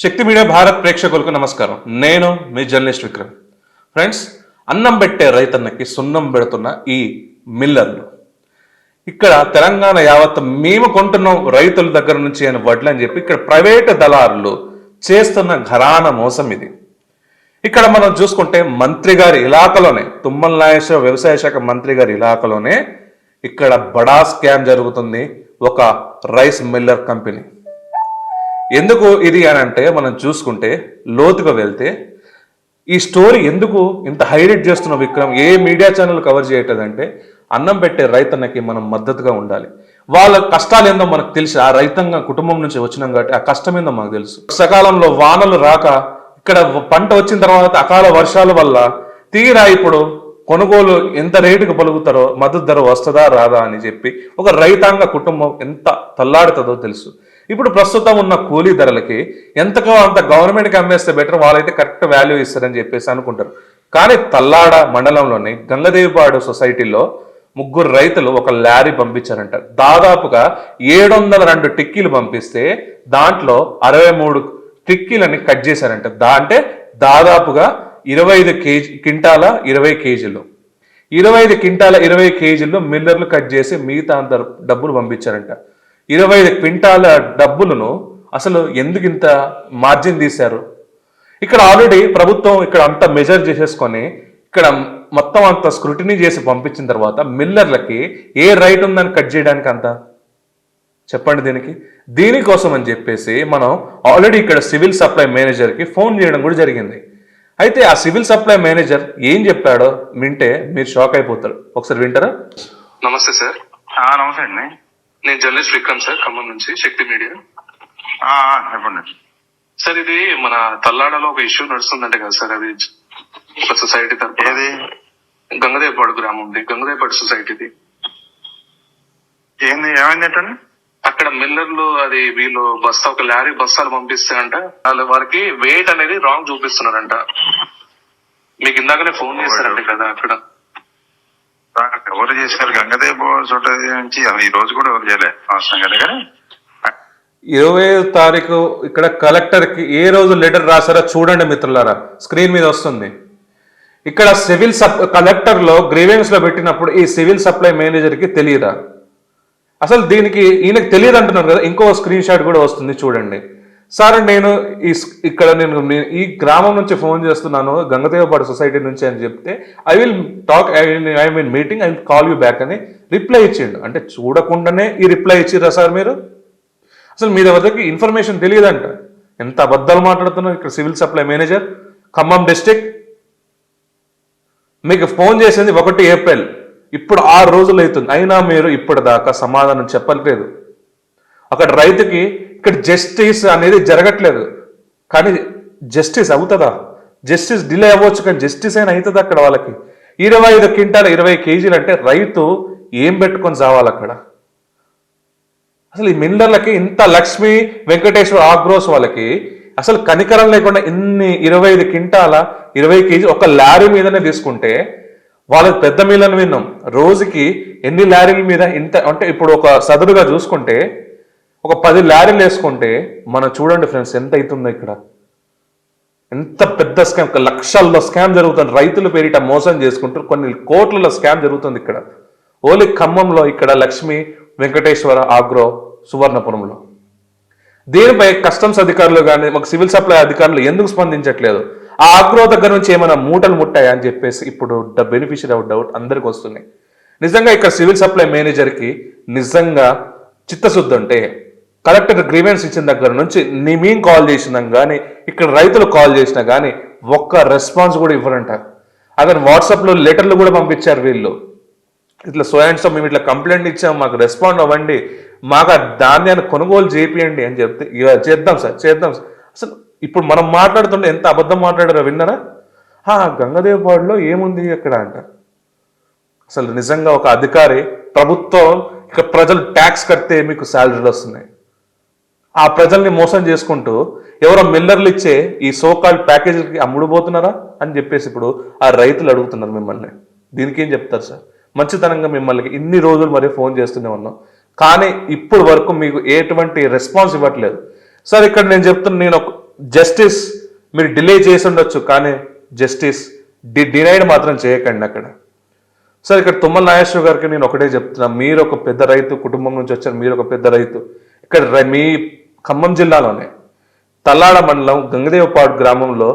శక్తి media Bharat ప్రేక్షకులకు నమస్కారం. నేను మీ జర్నలిస్ట్ విక్రమ్. ఫ్రెండ్స్, అన్నం పెట్టే రైతన్నకి సున్నం పెడుతున్న ఈ మిల్లర్లు ఇక్కడ తెలంగాణ యావత్ మేము కొంటున్నాం రైతుల దగ్గర నుంచి అని వడ్లు అని చెప్పి ఇక్కడ ప్రైవేటు దళారులు చేస్తున్న ఘరాన మోసం ఇది. ఇక్కడ మనం చూసుకుంటే మంత్రి గారి ఇలాకలోనే, తుమ్మల నాగేశ్వర వ్యవసాయ శాఖ మంత్రి గారి ఇలాకలోనే ఇక్కడ బడా స్కామ్ జరుగుతుంది. ఒక రైస్ మిల్లర్ కంపెనీ. ఎందుకు ఇది అని అంటే మనం చూసుకుంటే లోతుగా వెళ్తే ఈ స్టోరీ ఎందుకు ఇంత హైలైట్ చేస్తున్న విక్రమ్, ఏ మీడియా ఛానల్ కవర్ చేయటదంటే అన్నం పెట్టే రైతన్నకి మనం మద్దతుగా ఉండాలి. వాళ్ళ కష్టాలు ఏందో మనకు తెలుసు. ఆ రైతాంగ కుటుంబం నుంచి వచ్చినాం కాబట్టి ఆ కష్టం ఏందో మనకు తెలుసు. సకాలంలో వానలు రాక ఇక్కడ పంట వచ్చిన తర్వాత అకాల వర్షాల వల్ల తీరా ఇప్పుడు కొనుగోలు ఎంత రేటుకు పలుకుతారో, మద్దతు ధర వస్తుందా రాదా అని చెప్పి ఒక రైతాంగ కుటుంబం ఎంత తల్లాడుతుందో తెలుసు. ఇప్పుడు ప్రస్తుతం ఉన్న కూలీ ధరలకి ఎంతకో అంత గవర్నమెంట్కి అమ్మేస్తే బెటర్, వాళ్ళైతే కరెక్ట్ వాల్యూ ఇస్తారని చెప్పేసి అనుకుంటారు. కానీ తల్లాడ మండలంలోని గంగదేవిపాడు సొసైటీలో 3 రైతులు ఒక లారీ పంపించారంట. దాదాపుగా 702 టిక్కీలు పంపిస్తే దాంట్లో 63 టిక్కీలని కట్ చేశారంట. అంటే దాదాపుగా 25 క్వింటాల 20 కేజీలు 25 క్వింటాల 20 కేజీలు మిల్లర్లు కట్ చేసి మిగతా అంత డబ్బులు పంపించారంట. 25 క్వింటాల డబ్బులను అసలు ఎందుకు ఇంత మార్జిన్ తీశారు? ఇక్కడ ఆల్రెడీ ప్రభుత్వం ఇక్కడ అంతా మెజర్ చేసేసుకొని ఇక్కడ మొత్తం అంత స్క్రూటినీ చేసి పంపించిన తర్వాత మిల్లర్లకి ఏ రైట్ ఉందని కట్ చేయడానికి అంత చెప్పండి. దీనికోసం అని చెప్పేసి మనం ఆల్రెడీ ఇక్కడ సివిల్ సప్లై మేనేజర్కి ఫోన్ చేయడం కూడా జరిగింది. అయితే ఆ సివిల్ సప్లై మేనేజర్ ఏం చెప్పాడో వింటే మీరు షాక్ అయిపోతారు. ఒకసారి వింటారా? నమస్తే సార్. నమస్తే అండి. నేను జర్నలిస్ట్ విక్రమ్ సార్, ఖమ్మం నుంచి శక్తి మీడియా. చెప్పండి సార్, ఇది మన తల్లాడలో ఒక ఇష్యూ నడుస్తుందంటే కదా సార్, అది ఒక సొసైటీ తరఫున. ఏది? గంగదేవపాడు గ్రామం, గంగదేవపాడు సొసైటీది. ఏమైందంటే అక్కడ మిల్లర్లు అది వీళ్ళు ఒక లారీ బస్తాలు పంపిస్తారంట. వారికి వెయిట్ అనేది రాంగ్ చూపిస్తున్నారంట. మీకు ఇందాకనే ఫోన్ చేస్తారంట కదా అక్కడ. ఎవరు చేశారు? గంగదేవ చోట నుంచి ఈ రోజు కూడా ఎవరు చేయలే సంగతి. కానీ 20వ తారీఖు ఇక్కడ కలెక్టర్కి ఏ రోజు లెటర్ రాశారో చూడండి మిత్రులారా, స్క్రీన్ మీద వస్తుంది. ఇక్కడ సివిల్ కలెక్టర్లో గ్రీవెన్స్ లో పెట్టినప్పుడు ఈ సివిల్ సప్లై మేనేజర్కి తెలియదా? అసలు దీనికి ఈయనకు తెలియదు అంటున్నారు కదా. ఇంకో స్క్రీన్ షాట్ కూడా వస్తుంది చూడండి. సార్, నేను ఈ గ్రామం నుంచి ఫోన్ చేస్తున్నాను, గంగదేవపాడు సొసైటీ నుంచి అని చెప్తే I will talk, I mean meeting, I will call you back అని రిప్లై ఇచ్చిండు. అంటే చూడకుండానే ఈ రిప్లై ఇచ్చిర్రా సార్ మీరు? అసలు మీ దగ్గరికి ఇన్ఫర్మేషన్ తెలియదంట. ఎంత అబద్ధాలు మాట్లాడుతున్నారు ఇక్కడ civil supply manager. Khammam district మీకు ఫోన్ చేసింది 1 ఏప్రిల్, ఇప్పుడు 6 రోజులు అవుతుంది, అయినా మీరు ఇప్పటిదాకా సమాధానం చెప్పట్లేదు. అక్కడ రైతుకి ఇక్కడ జస్టిస్ అనేది జరగట్లేదు. కానీ జస్టిస్ అవుతుందా? జస్టిస్ డిలే అవ్వచ్చు కానీ జస్టిస్ అయినా అవుతుంది అక్కడ వాళ్ళకి. 25 క్వింటాల 20 కేజీలు అంటే రైతు ఏం పెట్టుకొని చావాలి అక్కడ? అసలు ఈ మిల్లర్లకి ఇంత లక్ష్మీ వెంకటేశ్వర ఆగ్రోస్ వాళ్ళకి అసలు కనికరం లేకుండా ఇన్ని 25 క్వింటాల 20 కేజీ ఒక లారీ మీదనే తీసుకుంటే వాళ్ళకి పెద్ద మిల్లని విన్నాం. రోజుకి ఎన్ని లారీల మీద ఇంత అంటే ఇప్పుడు ఒక సదురుగా చూసుకుంటే ఒక 10 లారీలు వేసుకుంటే మనం చూడండి ఫ్రెండ్స్ ఎంత అవుతుందో ఇక్కడ. ఎంత పెద్ద స్కామ్, లక్షల్లో స్కామ్ జరుగుతుంది. రైతుల పేరిట మోసం చేసుకుంటూ కొన్ని కోట్లలో స్కామ్ జరుగుతుంది ఇక్కడ. ఓన్లీ ఖమ్మంలో ఇక్కడ లక్ష్మీ వెంకటేశ్వర ఆగ్రో సువర్ణపురంలో. దీనిపై కస్టమ్స్ అధికారులు కానీ మాకు సివిల్ సప్లై అధికారులు ఎందుకు స్పందించట్లేదు? ఆ ఆగ్రో దగ్గర నుంచి ఏమైనా మూటలు ముట్టాయా అని చెప్పేసి ఇప్పుడు బెనిఫిషియరీ ఆఫ్ డౌట్ అందరికి వస్తున్నాయి. నిజంగా ఇక్కడ సివిల్ సప్లై మేనేజర్కి నిజంగా చిత్తశుద్ధి ఉంటే కలెక్టర్ గ్రీవెన్స్ ఇచ్చిన దగ్గర నుంచి మేము కాల్ చేసినాం కానీ ఇక్కడ రైతులు కాల్ చేసినా కానీ ఒక్క రెస్పాన్స్ కూడా ఇవ్వరంట. అక్కడ వాట్సాప్లో లెటర్లు కూడా పంపించారు వీళ్ళు, ఇట్లా సో మేము ఇట్లా కంప్లైంట్ ఇచ్చాం, మాకు రెస్పాండ్ అవ్వండి, మాకు ఆ ధాన్యాన్ని కొనుగోలు చేపియండి అని చెప్తే చేద్దాం సార్. అసలు ఇప్పుడు మనం మాట్లాడుతుంటే ఎంత అబద్ధం మాట్లాడారో విన్నారా? గంగదేవపాడులో ఏముంది అక్కడ అంట. అసలు నిజంగా ఒక అధికారి, ప్రభుత్వం ఇక ప్రజలు ట్యాక్స్ కడితే మీకు శాలరీలు వస్తున్నాయి, ఆ ప్రజల్ని మోసం చేసుకుంటూ ఎవరో మిల్లర్లు ఇచ్చే ఈ సోకాల్డ్ ప్యాకేజీలకి అమ్ముడుపోతున్నారా అని చెప్పేసి ఇప్పుడు ఆ రైతులు అడుగుతున్నారు మిమ్మల్ని. దీనికి ఏం చెప్తారు సార్? మంచితనంగా మిమ్మల్ని ఇన్ని రోజులు మరి ఫోన్ చేస్తూనే ఉన్నాం, కానీ ఇప్పుడు వరకు మీకు ఎటువంటి రెస్పాన్స్ ఇవ్వట్లేదు సార్. ఇక్కడ నేను చెప్తున్నా, నేను జస్టిస్ మీరు డిలే చేసి ఉండొచ్చు, కానీ జస్టిస్ డినైడ్ మాత్రం చేయకండి అక్కడ. సార్ ఇక్కడ తుమ్మల నాగేశ్వర గారికి నేను ఒకటే చెప్తున్నా, మీరు ఒక పెద్ద రైతు కుటుంబం నుంచి వచ్చారు, మీరు ఒక పెద్ద రైతు. ఇక్కడ మీ ఖమ్మం జిల్లాలోనే తల్లాడ మండలం గంగదేవపాడు గ్రామంలో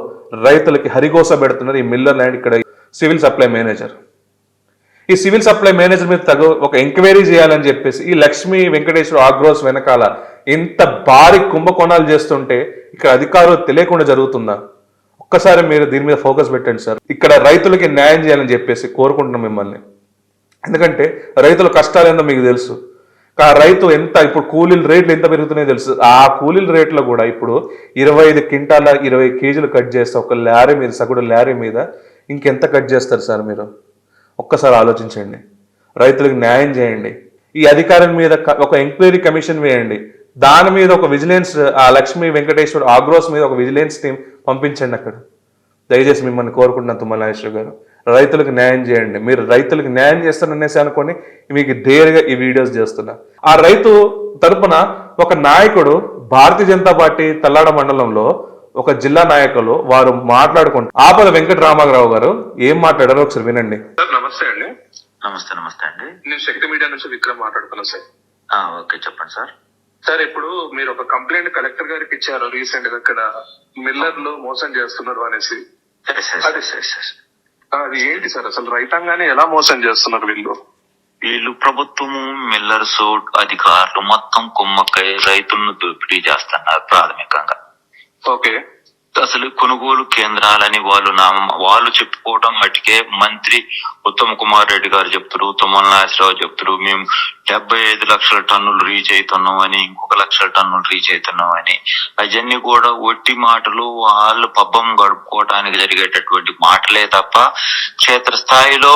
రైతులకి హరిగోస పెడుతున్నారు ఈ మిల్లర్ ల్యాండ్. ఇక్కడ సివిల్ సప్లై మేనేజర్, ఈ సివిల్ సప్లై మేనేజర్ మీద ఒక ఎంక్వైరీ చేయాలని చెప్పేసి ఈ లక్ష్మీ వెంకటేశ్వర ఆగ్రోస్ వెనకాల ఇంత భారీ కుంభకోణాలు చేస్తుంటే ఇక్కడ అధికారులు తెలియకుండా జరుగుతుందా? ఒక్కసారి మీరు దీని మీద ఫోకస్ పెట్టండి సార్. ఇక్కడ రైతులకి న్యాయం చేయాలని చెప్పేసి కోరుకుంటున్నాం మిమ్మల్ని. ఎందుకంటే రైతుల కష్టాలు ఏందో మీకు తెలుసు. ఆ రైతు ఎంత ఇప్పుడు కూలీల రేట్లు ఎంత పెరుగుతున్నాయో తెలుసు. ఆ కూలీల రేట్లో కూడా ఇప్పుడు 25 క్వింటాల 20 కేజీలు కట్ చేస్తే ఒక లారీ మీద, సగుడు లారీ మీద ఇంకెంత కట్ చేస్తారు సార్ మీరు? ఒక్కసారి ఆలోచించండి. రైతులకు న్యాయం చేయండి. ఈ అధికారుల మీద ఒక ఎంక్వైరీ కమిషన్ వేయండి. దాని మీద ఒక విజిలెన్స్, ఆ లక్ష్మీ వెంకటేశ్వర ఆగ్రోస్ మీద ఒక విజిలెన్స్ టీం పంపించండి అక్కడ. దయచేసి మిమ్మల్ని కోరుకుంటున్నాను తుమ్మల నాగేశ్వర గారు, రైతులకు న్యాయం చేయండి. మీరు రైతులకు న్యాయం చేస్తారనేసి అనుకొని మీకు ధైర్యంగా ఈ వీడియోస్ చేస్తున్నా. ఆ రైతు తరపున ఒక నాయకుడు భారతీయ జనతా పార్టీ తల్లాడ మండలంలో ఒక జిల్లా నాయకులు వారు మాట్లాడుకుంటూ ఆపద వెంకటరామారావు గారు ఏం మాట్లాడారో ఒకసారి వినండి. సార్ నమస్తే అండి. నమస్తే అండి. నేను శక్తి మీడియా నుంచి విక్రమ్ మాట్లాడుతున్నాను సార్. ఓకే చెప్పండి సార్. సార్ ఇప్పుడు మీరు ఒక కంప్లైంట్ కలెక్టర్ గారికి ఇచ్చారు రీసెంట్ గా, ఇక్కడ మిల్లర్లు మోసం చేస్తున్నారు అనేసి. అది ఏంటి సార్ అసలు? రైతాంగాన్ని ఎలా మోసం చేస్తున్నారు వీళ్ళు ప్రభుత్వము, మిల్లర్స్, అధికారులు మొత్తం కుమ్మక్కై రైతులను దోపిడీ చేస్తున్నారు ప్రాథమికంగా. ఓకే. అసలు కొనుగోలు కేంద్రాలని వాళ్ళు చెప్పుకోవడం మటుకే మంత్రి ఉత్తమ్ కుమార్ రెడ్డి గారు చెప్తారు, తుమ్మల నాగేశ్వరరావు చెప్తారు, మేము 75 లక్షల టన్నులు రీచ్ అవుతున్నాం అని, ఇంకొక 1 లక్షల టన్నులు రీచ్ అవుతున్నాం అని. అవన్నీ కూడా ఒట్టి మాటలు, వాళ్ళు పబ్బం గడుపుకోవడానికి జరిగేటటువంటి మాటలే తప్ప క్షేత్రస్థాయిలో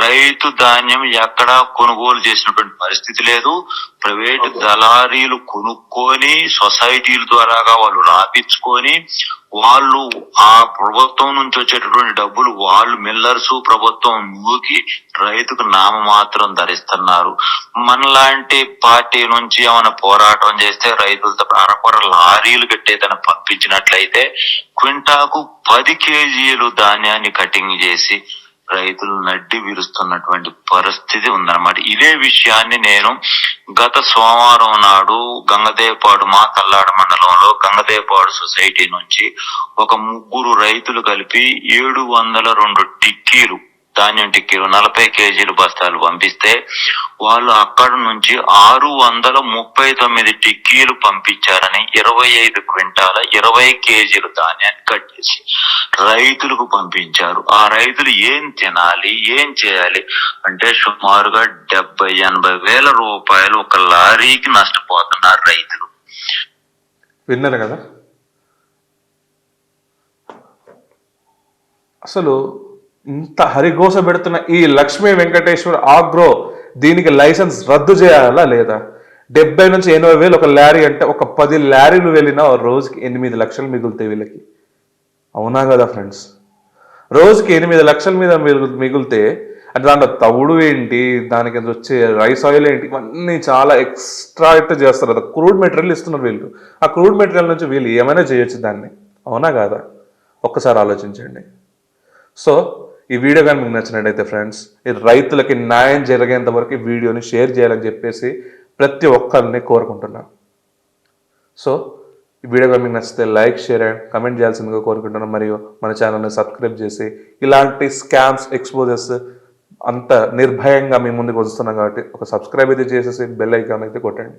రైతు ధాన్యం ఎక్కడా కొనుగోలు చేసినటువంటి పరిస్థితి లేదు. ప్రైవేటు దళారీలు కొనుక్కొని సొసైటీల ద్వారాగా వాళ్ళు రాపించుకొని వాళ్ళు ఆ ప్రభుత్వం నుంచి వచ్చేటటువంటి డబ్బులు వాళ్ళు మిల్లర్స్ ప్రభుత్వం నూకి రైతుకు నామమాత్రం ధరిస్తున్నారు. మనలాంటి పార్టీ నుంచి ఏమైనా పోరాటం చేస్తే రైతులతో అరకొర లారీలు కట్టేదని పంపించినట్లయితే క్వింటాకు 10 కేజీలు ధాన్యాన్ని కటింగ్ చేసి రైతులు నడ్డి విరుస్తున్నటువంటి పరిస్థితి ఉందన్నమాట. ఇదే విషయాన్ని నేను గత సోమవారం నాడు గంగదేవపాడు, మా తల్లాడ మండలంలో గంగదేవపాడు సొసైటీ నుంచి ఒక 3 రైతులు కలిపి 702 టిక్కీలు, ధాన్యం టిక్కీలు 40 కేజీలు బస్తాలు పంపిస్తే వాళ్ళు అక్కడ నుంచి 639 టిక్కీలు పంపించారని 25 క్వింటాల 20 కేజీలు ధాన్యాన్ని కట్ చేసి రైతులకు పంపించారు. ఆ రైతులు ఏం తినాలి, ఏం చేయాలి అంటే సుమారుగా 70-80 వేల రూపాయలు ఒక లారీకి నష్టపోతున్నారు రైతులు. విన్నారు కదా? అసలు ఇంత హరిఘోష పెడుతున్న ఈ లక్ష్మీ వెంకటేశ్వర ఆగ్రో దీనికి లైసెన్స్ రద్దు చేయాలా లేదా? 70 నుంచి 80 వేలు ఒక లారీ అంటే ఒక 10 లారీలు వెళ్ళినా రోజుకి 8 లక్షలు మిగులుతాయి వీళ్ళకి. అవునా కదా ఫ్రెండ్స్? రోజుకి 8 లక్షల మీద మిగిలితే అంటే దాంట్లో తవుడు ఏంటి, దానికి వచ్చే రైస్ ఆయిల్ ఏంటి, ఇవన్నీ చాలా ఎక్స్ట్రా అయితే చేస్తారు కదా. క్రూడ్ మెటీరియల్ ఇస్తున్నారు వీళ్ళు. ఆ క్రూడ్ మెటీరియల్ నుంచి వీళ్ళు ఏమైనా చేయొచ్చు దాన్ని. అవునా కాదా? ఒక్కసారి ఆలోచించండి. సో ఈ వీడియో కానీ మీకు నచ్చినట్టయితే ఫ్రెండ్స్, ఈ రైతులకి న్యాయం జరిగేంత వరకు ఈ వీడియోని షేర్ చేయాలని చెప్పేసి ప్రతి ఒక్కరిని కోరుకుంటున్నాను. సో ఈ వీడియో కానీ మీకు నచ్చితే లైక్, షేర్ అండ్ కమెంట్ చేయాల్సిందిగా కోరుకుంటున్నాను. మరియు మన ఛానల్ని సబ్స్క్రైబ్ చేసి ఇలాంటి స్కామ్స్, ఎక్స్పోజెస్ అంత నిర్భయంగా మీ ముందుకు వస్తున్నాం కాబట్టి ఒక సబ్స్క్రైబ్ అయితే చేసేసి బెల్ ఐకాన్ అయితే కొట్టండి.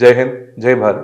జై హింద్, జై భారత్.